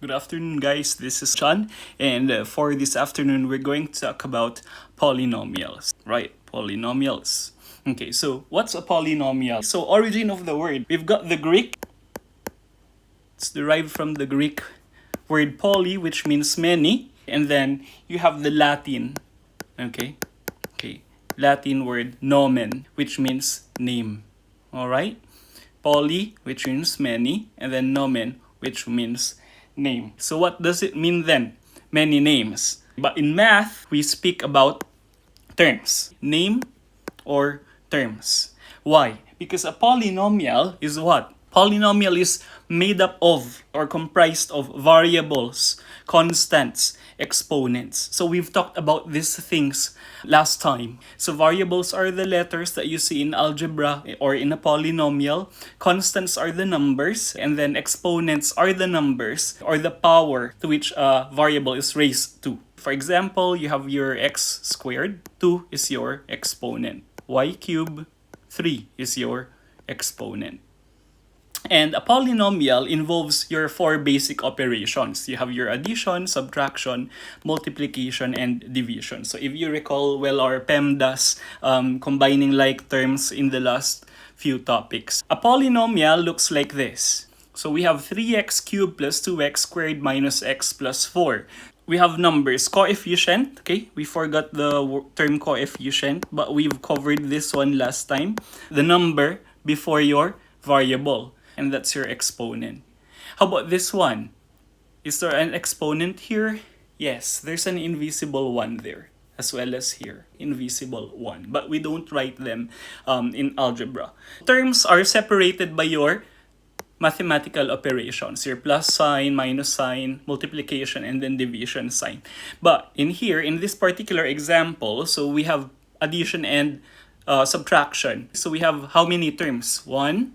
Good afternoon, guys. This is John, and for this afternoon, we're going to talk about polynomials. Right, polynomials. Okay, so what's a polynomial? So, origin of the word, we've got the Greek. It's derived from the Greek word poly, which means many, and then you have the Latin. Okay, Latin word nomen, which means name. All right, poly, which means many, and then nomen, which means name. So what does it mean then? Many names. But in math, we speak about terms. Name or terms. Why? Because a polynomial is what? Polynomial is made up of or comprised of variables, constants, exponents. So we've talked about these things last time. So variables are the letters that you see in algebra or in a polynomial. Constants are the numbers, and then exponents are the numbers or the power to which a variable is raised to. For example, you have your x squared, 2 is your exponent. Y cubed, 3 is your exponent. And a polynomial involves your 4 basic operations. You have your addition, subtraction, multiplication, and division. So if you recall well our PEMDAS combining like terms in the last few topics. A polynomial looks like this. So we have 3x cubed plus 2x squared minus x plus 4. We have numbers, coefficient, okay? We forgot the term coefficient, but we've covered this one last time. The number before your variable, and that's your exponent. How about this one? Is there an exponent here? Yes, there's an invisible one there, as well as here, invisible one. But we don't write them in algebra. Terms are separated by your mathematical operations, your plus sign, minus sign, multiplication, and then division sign. But in here, in this particular example, so we have addition and subtraction. So we have how many terms? 1,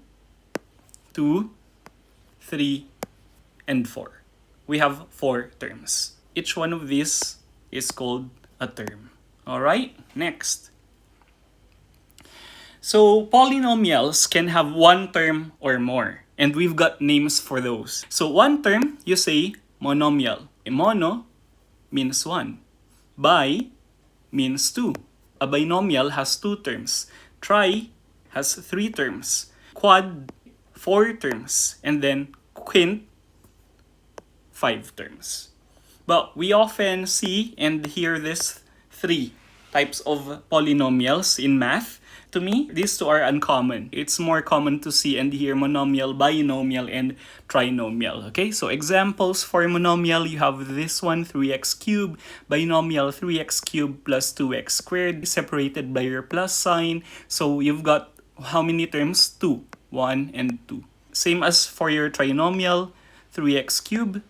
2, 3, and 4. We have 4 terms. Each one of these is called a term. Alright, next. So polynomials can have one term or more. And we've got names for those. So one term, you say monomial. A mono means 1. Bi means 2. A binomial has 2 terms. Tri has 3 terms. Quad, 4 terms. And then quint, 5 terms. But we often see and hear this 3 types of polynomials in math. To me, these two are uncommon. It's more common to see and hear monomial, binomial, and trinomial. Okay, so examples for monomial, you have this one, 3x cubed, binomial, 3x cubed plus 2x squared, separated by your plus sign. So you've got how many terms? 2, 1, and 2. Same as for your trinomial, 3x cubed,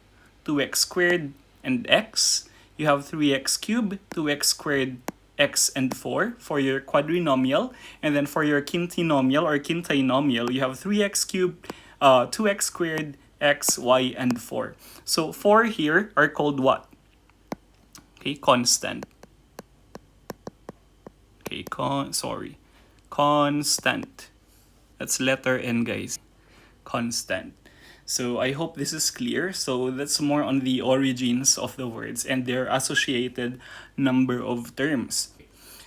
2x squared, and x. You have 3x cubed, 2x squared, x, and 4 for your quadrinomial. And then for your quintinomial or quintinomial, you have 3x cubed, 2x squared, x, y, and 4. So 4 here are called what? Okay, constant. Okay, constant. That's letter N, guys. Constant. So I hope this is clear. So that's more on the origins of the words and their associated number of terms.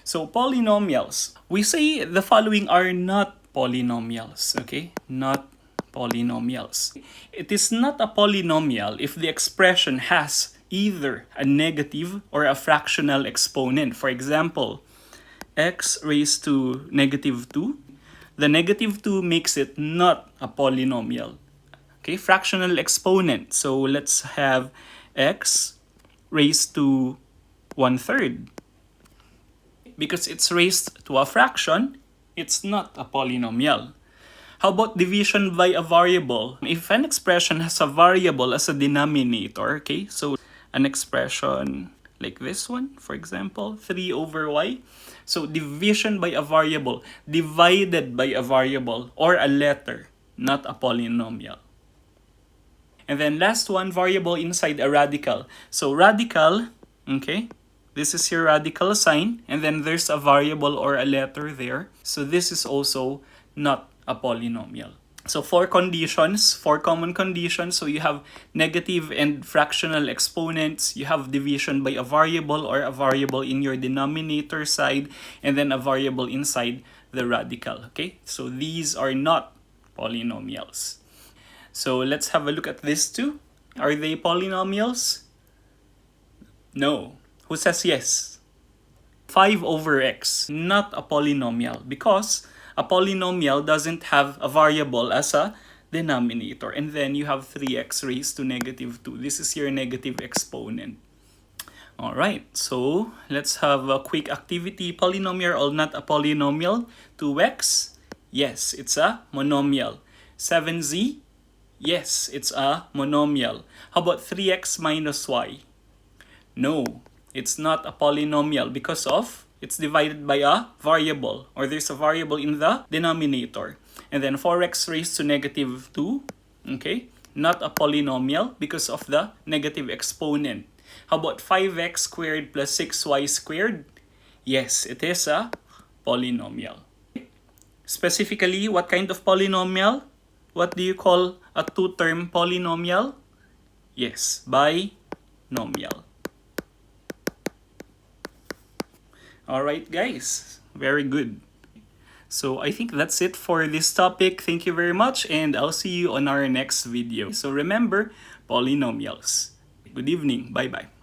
So polynomials. We say the following are not polynomials, okay? Not polynomials. It is not a polynomial if the expression has either a negative or a fractional exponent. For example, x raised to negative 2. The negative 2 makes it not a polynomial. Okay, fractional exponent. So let's have x raised to 1/3. Because it's raised to a fraction, it's not a polynomial. How about division by a variable? If an expression has a variable as a denominator, okay, so an expression like this one, for example, 3 over y. So division by a variable, divided by a variable, or a letter, not a polynomial. And then last one, variable inside a radical. So radical, okay, this is your radical sign, and then there's a variable or a letter there. So this is also not a polynomial. So four conditions, four common conditions. So you have negative and fractional exponents. You have division by a variable or a variable in your denominator side, and then a variable inside the radical. Okay, so these are not polynomials. So let's have a look at these two. Are they polynomials? No. Who says yes? 5 over x, not a polynomial, because a polynomial doesn't have a variable as a denominator. And then you have 3x raised to negative 2. This is your negative exponent. Alright, so let's have a quick activity. Polynomial or not a polynomial? 2x? Yes, it's a monomial. 7z? Yes, it's a monomial. How about 3x minus y? No, it's not a polynomial because of it's divided by a variable, or there's a variable in the denominator. And then 4x raised to negative 2, okay? Not a polynomial because of the negative exponent. How about 5x squared plus 6y squared? Yes, it is a polynomial. Specifically, what kind of polynomial? What do you call a two-term polynomial? Yes, binomial. Alright guys, very good. So I think that's it for this topic. Thank you very much, and I'll see you on our next video. So remember, polynomials. Good evening. Bye-bye.